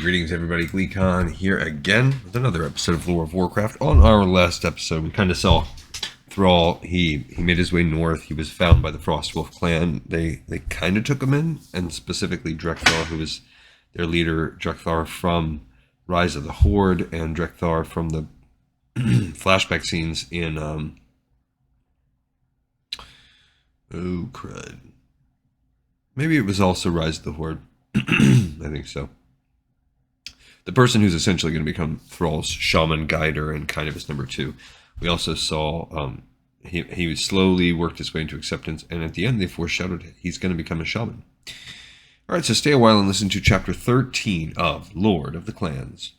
greetings everybody, GleeCon here again with another episode of Lore of Warcraft. On our last episode, we kind of saw Thrall. He made his way north. He was found by the Frostwolf clan. They kind of took him in, and specifically Drekthar, who was their leader, Drekthar from Rise of the Horde, and Drekthar from the flashback scenes in, oh crud. Maybe it was also Rise of the Horde. I think so. The person who's essentially going to become Thrall's shaman guider and kind of his number two. We also saw he slowly worked his way into acceptance, and at the end they foreshadowed he's going to become a shaman. All right, so stay a while and listen to Chapter 13 of Lord of the Clans.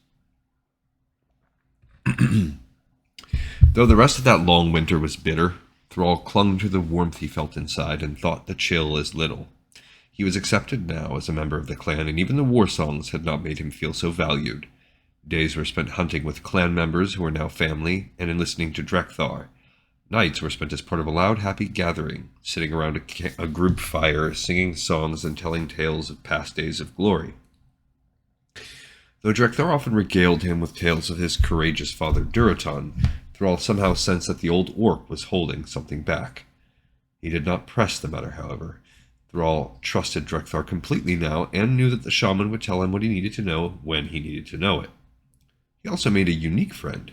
Though the rest of that long winter was bitter, Thrall clung to the warmth he felt inside and thought the chill as little. He was accepted now as a member of the clan, and even the war songs had not made him feel so valued. Days were spent hunting with clan members who were now family, and in listening to Drekthar. Nights were spent as part of a loud, happy gathering, sitting around a group fire, singing songs and telling tales of past days of glory. Though Drekthar often regaled him with tales of his courageous father Durotan, Thrall somehow sensed that the old orc was holding something back. He did not press the matter, however. Thrall trusted Drekthar completely now, and knew that the shaman would tell him what he needed to know when he needed to know it. He also made a unique friend.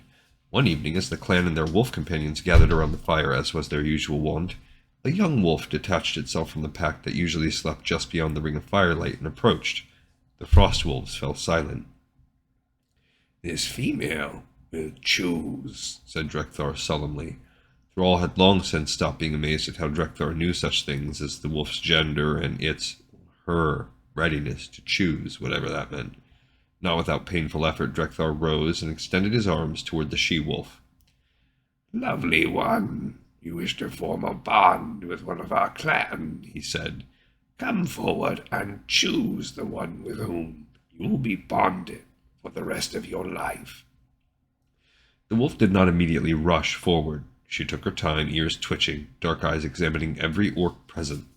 One evening, as the clan and their wolf companions gathered around the fire, as was their usual wont, a young wolf detached itself from the pack that usually slept just beyond the ring of firelight and approached. The frost wolves fell silent. "This female will choose," said Drekthar solemnly. Thrall had long since stopped being amazed at how Drekthar knew such things as the wolf's gender and her readiness to choose, whatever that meant. Not without painful effort, Drekthar rose and extended his arms toward the she-wolf. "Lovely one, you wish to form a bond with one of our clan," he said. "Come forward and choose the one with whom you will be bonded for the rest of your life." The wolf did not immediately rush forward. She took her time, ears twitching, dark eyes examining every orc present.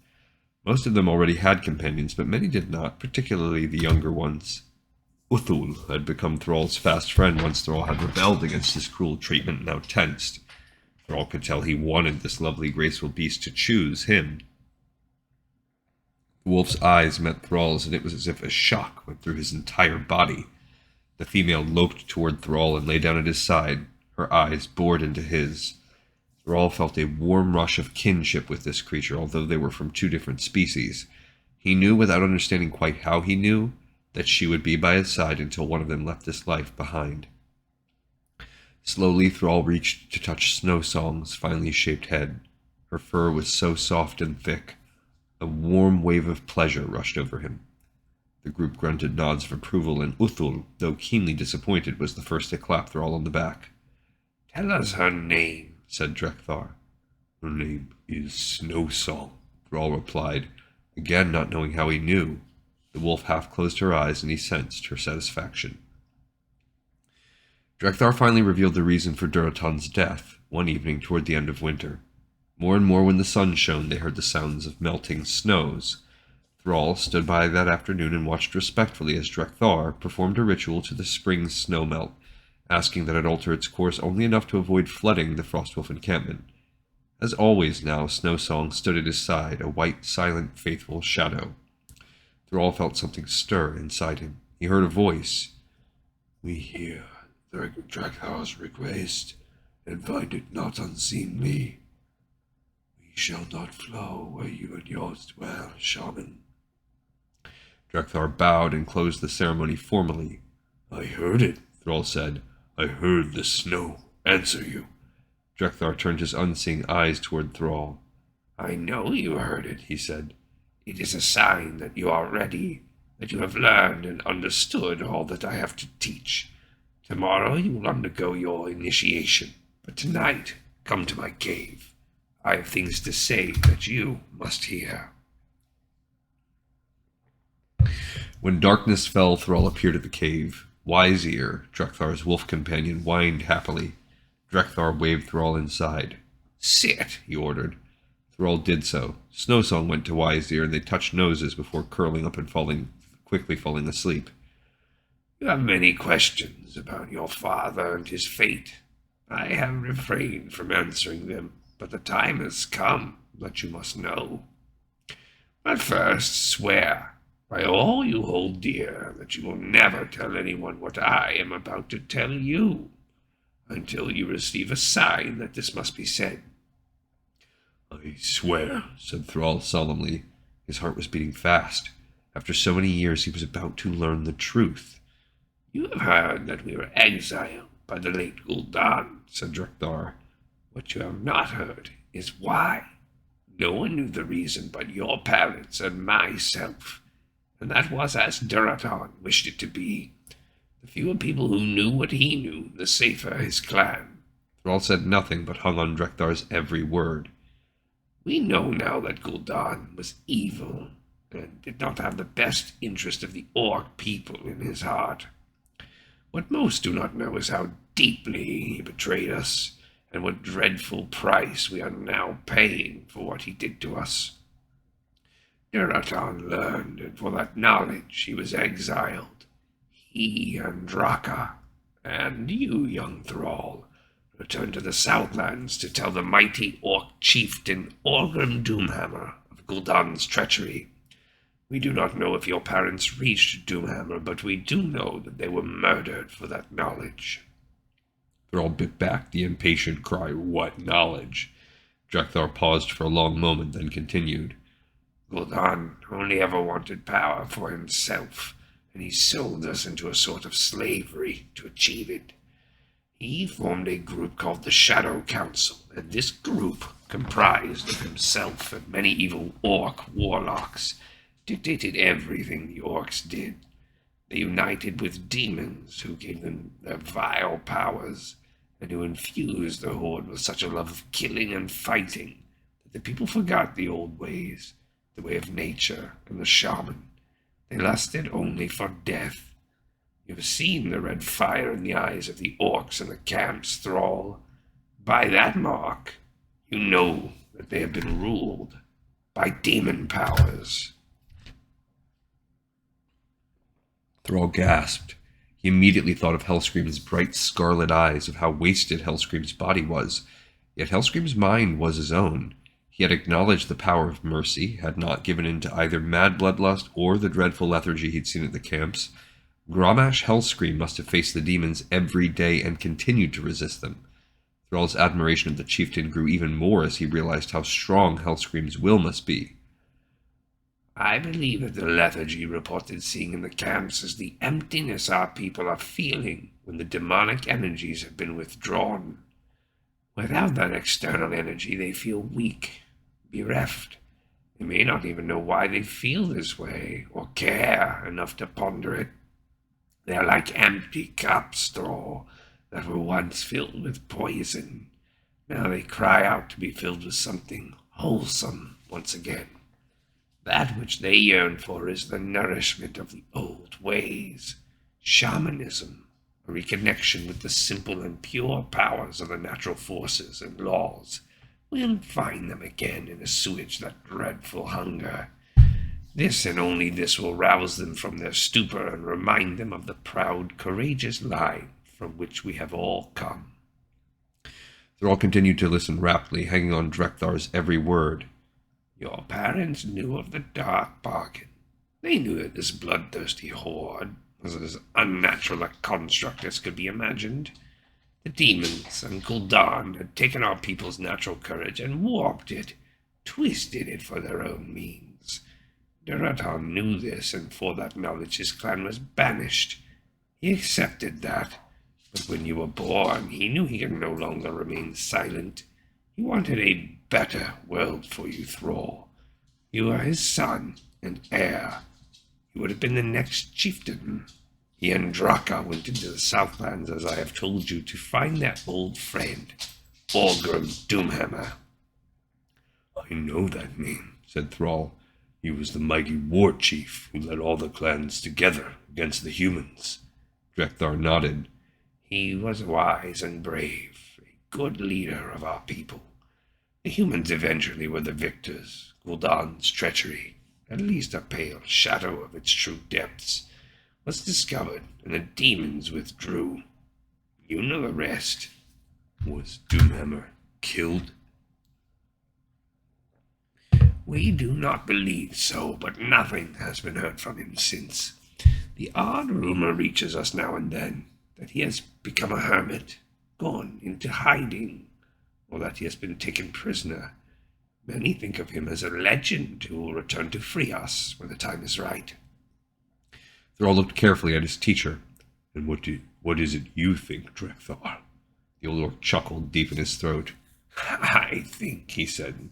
Most of them already had companions, but many did not, particularly the younger ones. Uthul had become Thrall's fast friend once Thrall had rebelled against his cruel treatment, now tensed. Thrall could tell he wanted this lovely, graceful beast to choose him. The wolf's eyes met Thrall's, and it was as if a shock went through his entire body. The female loped toward Thrall and lay down at his side, her eyes bored into his. Thrall felt a warm rush of kinship with this creature, although they were from two different species. He knew, without understanding quite how he knew, that she would be by his side until one of them left this life behind. Slowly, Thrall reached to touch Snow Song's finely shaped head. Her fur was so soft and thick. A warm wave of pleasure rushed over him. The group grunted nods of approval, and Uthul, though keenly disappointed, was the first to clap Thrall on the back. "Tell us her name," said Drekthar. "Her name is Snow Song," Thrall replied, again not knowing how he knew. The wolf half closed her eyes, and he sensed her satisfaction. Drekthar finally revealed the reason for Durotan's death, one evening toward the end of winter. More and more when the sun shone, they heard the sounds of melting snows. Thrall stood by that afternoon and watched respectfully as Drekthar performed a ritual to the spring snow melt, asking that it alter its course only enough to avoid flooding the Frostwolf encampment. As always now, Snow Song stood at his side, a white, silent, faithful shadow. Thrall felt something stir inside him. He heard a voice. "We hear Drekthar's request, and find it not unseemly. We shall not flow where you and yours dwell, shaman." Drekthar bowed and closed the ceremony formally. "I heard it," Thrall said. "I heard the snow answer you." Drekthar turned his unseeing eyes toward Thrall. "I know you heard it," he said. "It is a sign that you are ready, that you have learned and understood all that I have to teach. Tomorrow you will undergo your initiation, but tonight come to my cave. I have things to say that you must hear." When darkness fell, Thrall appeared at the cave. Wise Ear, Drekthar's wolf companion, whined happily. Drekthar waved Thrall inside. "Sit," he ordered. Thrall did so. Snowsong went to Wise Ear, and they touched noses before curling up and quickly falling asleep. You have many questions about your father and his fate. I have refrained from answering them, but the time has come that you must know. But first, swear, by all you hold dear, that you will never tell anyone what I am about to tell you, until you receive a sign that this must be said. I swear, said Thrall solemnly. His heart was beating fast. After so many years, he was about to learn the truth. You have heard that we were exiled by the late Gul'dan, Said Drekthar. what you have not heard is why. No one knew the reason but your parents and myself, and that was as Duraton wished it to be. The fewer people who knew what he knew, the safer his clan. Thrall said nothing, but hung on Drekthar's every word. We know now that Gul'dan was evil, and did not have the best interest of the Orc people in his heart. What most do not know is how deeply he betrayed us, and what dreadful price we are now paying for what he did to us. Duraton learned, and for that knowledge he was exiled. He and Draka, and you, young Thrall, returned to the Southlands to tell the mighty Orc chieftain Orgrim Doomhammer of Gul'dan's treachery. We do not know if your parents reached Doomhammer, but we do know that they were murdered for that knowledge. Thrall bit back the impatient cry, "What knowledge?" Drekthar paused for a long moment, then continued. Gul'dan only ever wanted power for himself, and he sold us into a sort of slavery to achieve it. He formed a group called the Shadow Council, and this group, comprised of himself and many evil Orc warlocks, dictated everything the Orcs did. They united with demons who gave them their vile powers, and who infused the horde with such a love of killing and fighting that the people forgot the old ways, the way of nature and the shaman. They lusted only for death. You have seen the red fire in the eyes of the Orcs in the camps, Thrall. By that mark, you know that they have been ruled by demon powers. Thrall gasped. He immediately thought of Hellscream's bright scarlet eyes, of how wasted Hellscream's body was. Yet Hellscream's mind was his own. He had acknowledged the power of mercy, had not given in to either mad bloodlust or the dreadful lethargy he'd seen at the camps. Grommash Hellscream must have faced the demons every day and continued to resist them. Thrall's admiration of the chieftain grew even more as he realized how strong Hellscream's will must be. I believe that the lethargy reported seeing in the camps is the emptiness our people are feeling when the demonic energies have been withdrawn. Without that external energy, they feel weak, bereft. They may not even know why they feel this way, or care enough to ponder it. They are like empty cups, Thrall, that were once filled with poison. Now they cry out to be filled with something wholesome once again. That which they yearn for is the nourishment of the old ways, shamanism, a reconnection with the simple and pure powers of the natural forces and laws. We'll find them again and assuage that dreadful hunger. This and only this will rouse them from their stupor and remind them of the proud, courageous line from which we have all come. Thrall continued to listen raptly, hanging on Drekthar's every word. Your parents knew of the dark bargain. They knew that this bloodthirsty horde was as unnatural a construct as could be imagined. The demons and Gul'dan had taken our people's natural courage and warped it, twisted it for their own means. Duraton knew this, and for that knowledge his clan was banished. He accepted that, but when you were born, he knew he could no longer remain silent. He wanted a better world for you, Thrall. You are his son and heir. He would have been the next chieftain. He and Draka went into the Southlands, as I have told you, to find their old friend, Orgrim Doomhammer. I know that name, said Thrall. He was the mighty war chief who led all the clans together against the humans. Drekthar nodded. He was wise and brave, a good leader of our people. The humans eventually were the victors. Gul'dan's treachery, at least a pale shadow of its true depths. was discovered, and the demons withdrew. You know the rest. Was Doomhammer killed? We do not believe so, but nothing has been heard from him since. The odd rumor reaches us now and then that he has become a hermit, gone into hiding, or that he has been taken prisoner. Many think of him as a legend who will return to free us when the time is right. Thrall looked carefully at his teacher. And what is it you think, Drekthar? The old orc chuckled deep in his throat. I think, he said,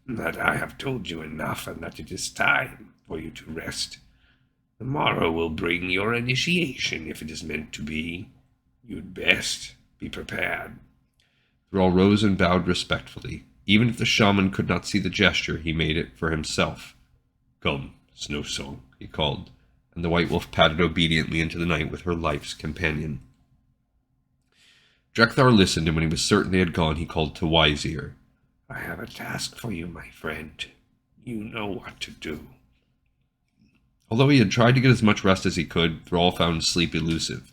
that I have told you enough and that it is time for you to rest. The morrow will bring your initiation if it is meant to be. You'd best be prepared. Thrall rose and bowed respectfully. Even if the shaman could not see the gesture, he made it for himself. Come, Snowsong, he called, and the white wolf padded obediently into the night with her life's companion. Drekthar listened, and when he was certain they had gone, he called to Wise Ear. I have a task for you, my friend. You know what to do. Although he had tried to get as much rest as he could, Thrall found sleep elusive.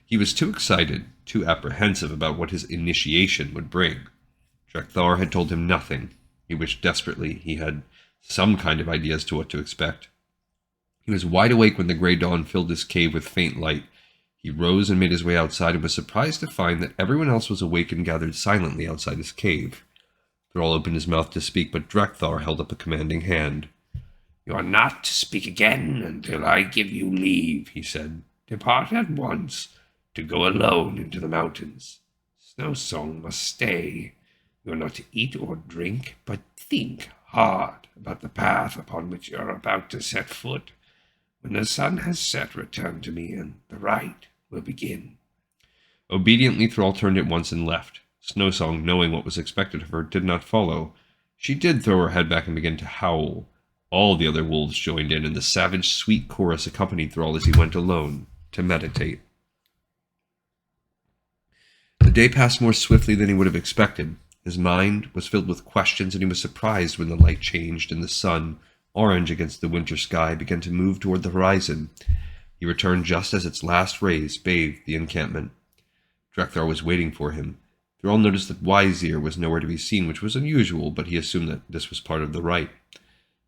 He was too excited, too apprehensive about what his initiation would bring. Drekthar had told him nothing. He wished desperately he had some kind of idea as to what to expect. He was wide awake when the gray dawn filled his cave with faint light. He rose and made his way outside and was surprised to find that everyone else was awake and gathered silently outside his cave. Thrall opened his mouth to speak, but Drekthar held up a commanding hand. You are not to speak again until I give you leave, he said. Depart at once to go alone into the mountains. Snowsong must stay. You are not to eat or drink, but think hard about the path upon which you are about to set foot. When the sun has set, return to me, and the rite will begin. Obediently, Thrall turned at once and left. Snowsong, knowing what was expected of her, did not follow. She did throw her head back and begin to howl. All the other wolves joined in, and the savage, sweet chorus accompanied Thrall as he went alone to meditate. The day passed more swiftly than he would have expected. His mind was filled with questions, and he was surprised when the light changed and the sun, orange against the winter sky, began to move toward the horizon. He returned just as its last rays bathed the encampment. Drekthar was waiting for him. Thrall noticed that Wise Ear was nowhere to be seen, which was unusual, but he assumed that this was part of the rite.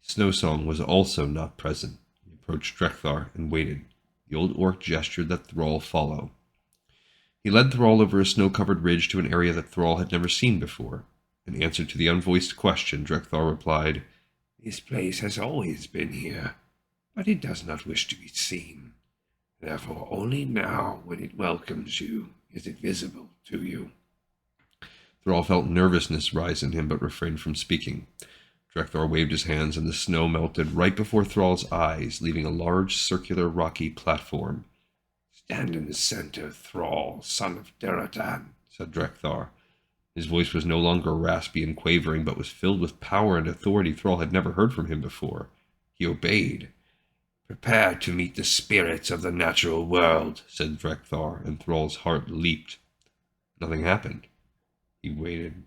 Snowsong was also not present. He approached Drekthar and waited. The old orc gestured that Thrall follow. He led Thrall over a snow-covered ridge to an area that Thrall had never seen before. In answer to the unvoiced question, Drekthar replied, This place has always been here, but it does not wish to be seen. Therefore, only now, when it welcomes you, is it visible to you. Thrall felt nervousness rise in him, but refrained from speaking. Drekthar waved his hands, and the snow melted right before Thrall's eyes, leaving a large circular rocky platform. Stand in the center, Thrall, son of Duratan, said Drekthar. His voice was no longer raspy and quavering, but was filled with power and authority Thrall had never heard from him before. He obeyed. Prepare to meet the spirits of the natural world, said Drekthar, and Thrall's heart leaped. Nothing happened. He waited.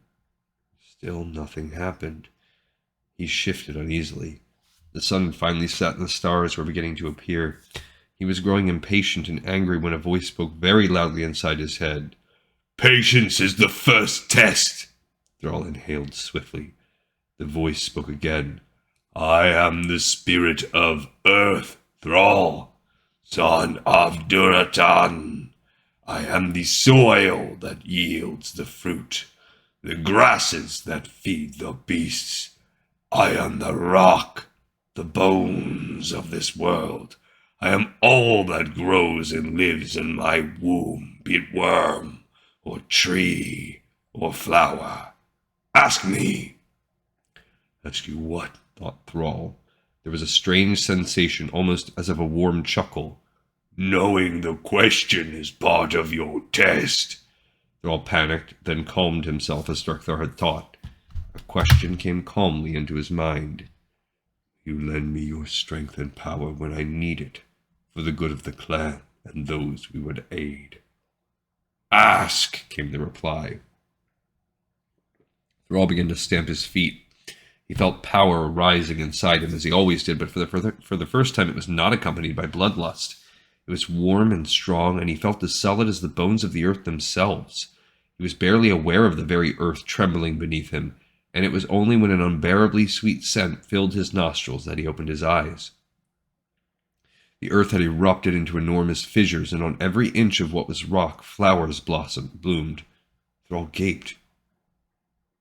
Still nothing happened. He shifted uneasily. The sun had finally set and the stars were beginning to appear. He was growing impatient and angry when a voice spoke very loudly inside his head. Patience is the first test. Thrall inhaled swiftly. The voice spoke again. I am the spirit of Earth, Thrall, son of Duratan. I am the soil that yields the fruit, the grasses that feed the beasts. I am the rock, the bones of this world. I am all that grows and lives in my womb, be it worm, or tree, or flower. Ask me. Ask you what? Thought Thrall. There was a strange sensation, almost as of a warm chuckle. Knowing the question is part of your test. Thrall panicked, then calmed himself as Drekthar had thought. A question came calmly into his mind. You lend me your strength and power when I need it, for the good of the clan and those we would aid. Ask, came the reply. Thrall began to stamp his feet. He felt power rising inside him, as he always did, but for the first time it was not accompanied by bloodlust. It was warm and strong, and he felt as solid as the bones of the earth themselves. He was barely aware of the very earth trembling beneath him, and it was only when an unbearably sweet scent filled his nostrils that he opened his eyes. The earth had erupted into enormous fissures, and on every inch of what was rock, flowers bloomed. Thrall gaped.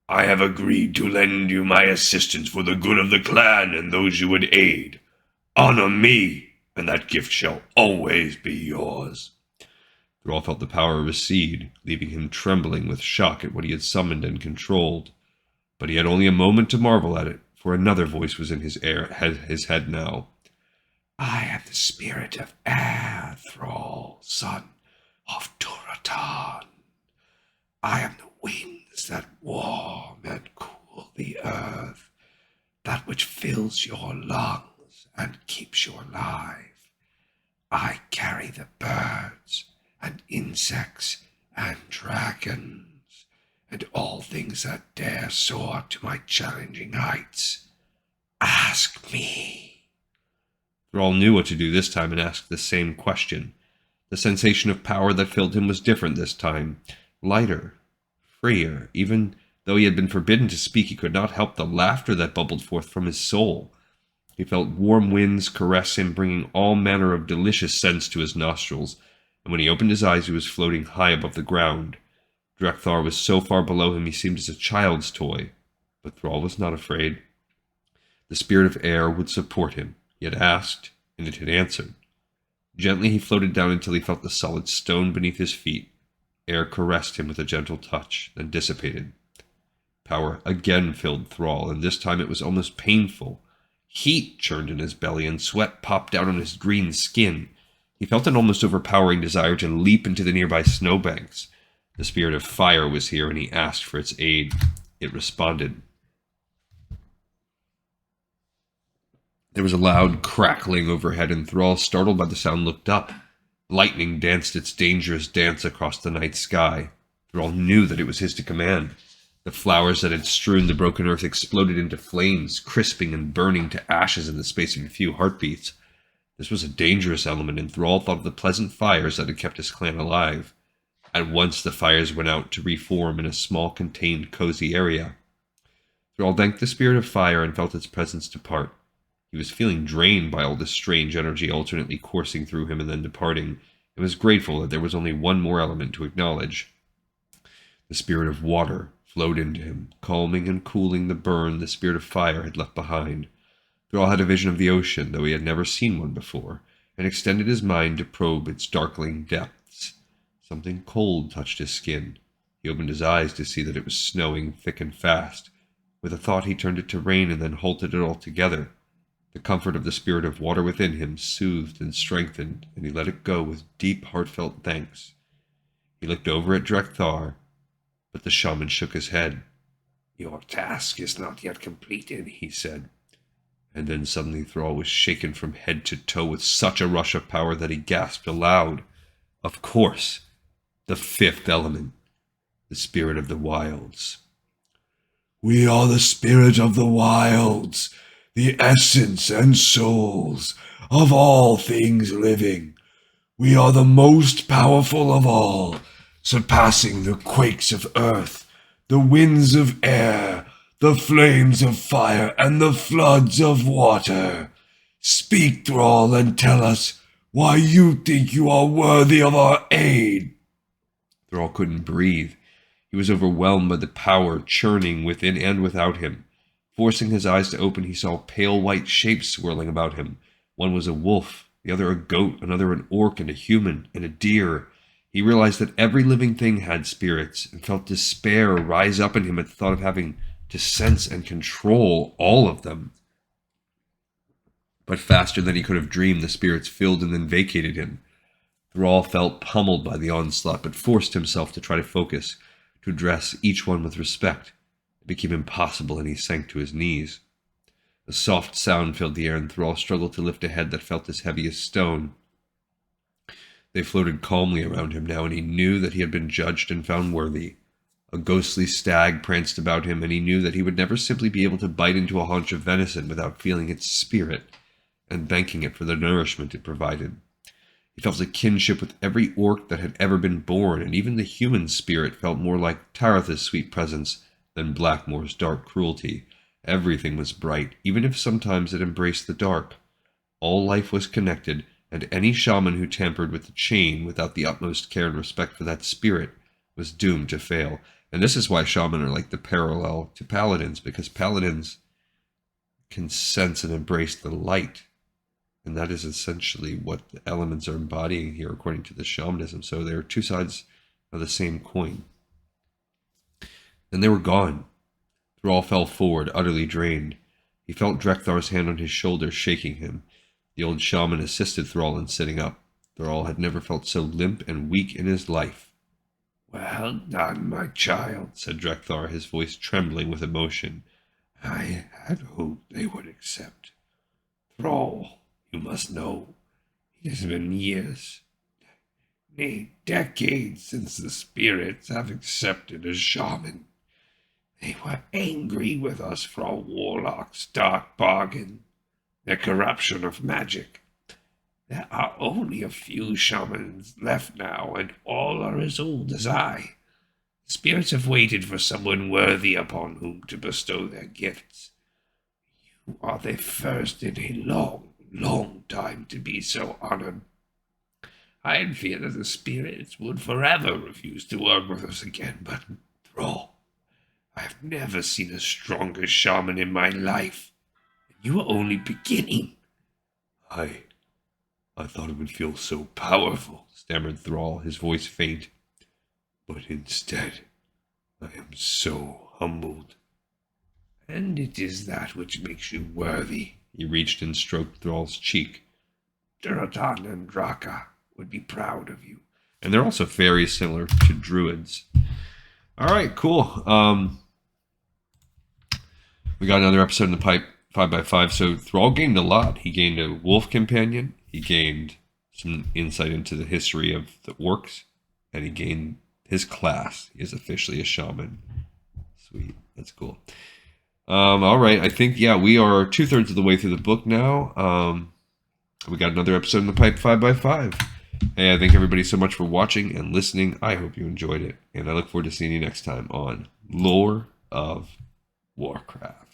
I have agreed to lend you my assistance for the good of the clan and those you would aid. Honor me, and that gift shall always be yours. Thrall felt the power recede, leaving him trembling with shock at what he had summoned and controlled. But he had only a moment to marvel at it, for another voice was in his head now. I am the spirit of air, Thrall, son of Turatan. I am the winds that warm and cool the earth, that which fills your lungs and keeps you alive. I carry the birds and insects and dragons, and all things that dare soar to my challenging heights. Ask me. Thrall knew what to do this time and asked the same question. The sensation of power that filled him was different this time, lighter, freer. Even though he had been forbidden to speak, he could not help the laughter that bubbled forth from his soul. He felt warm winds caress him, bringing all manner of delicious scents to his nostrils, and when he opened his eyes he was floating high above the ground. Drekthar was so far below him he seemed as a child's toy, but Thrall was not afraid. The spirit of air would support him. He had asked, and it had answered. Gently he floated down until he felt the solid stone beneath his feet. Air caressed him with a gentle touch, then dissipated. Power again filled Thrall, and this time it was almost painful. Heat churned in his belly, and sweat popped out on his green skin. He felt an almost overpowering desire to leap into the nearby snowbanks. The spirit of fire was here, and he asked for its aid. It responded. There was a loud crackling overhead, and Thrall, startled by the sound, looked up. Lightning danced its dangerous dance across the night sky. Thrall knew that it was his to command. The flowers that had strewn the broken earth exploded into flames, crisping and burning to ashes in the space of a few heartbeats. This was a dangerous element, and Thrall thought of the pleasant fires that had kept his clan alive. At once the fires went out to reform in a small, contained, cozy area. Thrall thanked the spirit of fire and felt its presence depart. He was feeling drained by all this strange energy alternately coursing through him and then departing, and was grateful that there was only one more element to acknowledge. The spirit of water flowed into him, calming and cooling the burn the spirit of fire had left behind. Thrall had a vision of the ocean, though he had never seen one before, and extended his mind to probe its darkling depths. Something cold touched his skin. He opened his eyes to see that it was snowing thick and fast. With a thought he turned it to rain and then halted it altogether. The comfort of the spirit of water within him soothed and strengthened, and he let it go with deep, heartfelt thanks. He looked over at Drekthar, but the shaman shook his head. Your task is not yet completed, he said. And then suddenly Thrall was shaken from head to toe with such a rush of power that he gasped aloud. Of course, the fifth element, the spirit of the wilds. We are the spirit of the wilds, the essence and souls of all things living. We are the most powerful of all, surpassing the quakes of earth, the winds of air, the flames of fire, and the floods of water. Speak, Thrall, and tell us why you think you are worthy of our aid. Thrall couldn't breathe. He was overwhelmed by the power churning within and without him. Forcing his eyes to open, he saw pale white shapes swirling about him. One was a wolf, the other a goat, another an orc, and a human, and a deer. He realized that every living thing had spirits, and felt despair rise up in him at the thought of having to sense and control all of them. But faster than he could have dreamed, the spirits filled and then vacated him. Thrall felt pummeled by the onslaught, but forced himself to try to focus, to address each one with respect. It became impossible, and he sank to his knees. A soft sound filled the air, and Thrall struggled to lift a head that felt as heavy as stone. They floated calmly around him now, and he knew that he had been judged and found worthy. A ghostly stag pranced about him, and he knew that he would never simply be able to bite into a haunch of venison without feeling its spirit and thanking it for the nourishment it provided. He felt a kinship with every orc that had ever been born, and even the human spirit felt more like Taratha's sweet presence than Blackmore's dark cruelty. Everything was bright, even if sometimes it embraced the dark. All life was connected, and any shaman who tampered with the chain without the utmost care and respect for that spirit was doomed to fail. And this is why shaman are like the parallel to paladins, because paladins can sense and embrace the light. And that is essentially what the elements are embodying here, according to the shamanism. So they're two sides of the same coin. And they were gone. Thrall fell forward, utterly drained. He felt Drekthar's hand on his shoulder, shaking him. The old shaman assisted Thrall in sitting up. Thrall had never felt so limp and weak in his life. Well done, my child, said Drekthar, his voice trembling with emotion. I had hoped they would accept. Thrall, you must know, it has been years, nay, decades since the spirits have accepted a shaman. They were angry with us for our warlock's dark bargain, their corruption of magic. There are only a few shamans left now, and all are as old as I. The spirits have waited for someone worthy upon whom to bestow their gifts. You are the first in a long, long time to be so honored. I had feared that the spirits would forever refuse to work with us again, but Thrall, I have never seen a stronger shaman in my life. You are only beginning. I thought it would feel so powerful, stammered Thrall, his voice faint. But instead, I am so humbled. And it is that which makes you worthy. He reached and stroked Thrall's cheek. Duratan and Draka would be proud of you. And they're also very similar to druids. All right, cool. We got another episode in the pipe, 5x5. So Thrall gained a lot. He gained a wolf companion. He gained some insight into the history of the orcs. And he gained his class. He is officially a shaman. Sweet. That's cool. All right. I think, we are 2/3 of the way through the book now. We got another episode in the pipe, 5x5. Hey, I thank everybody so much for watching and listening. I hope you enjoyed it. And I look forward to seeing you next time on Lore of Warcraft.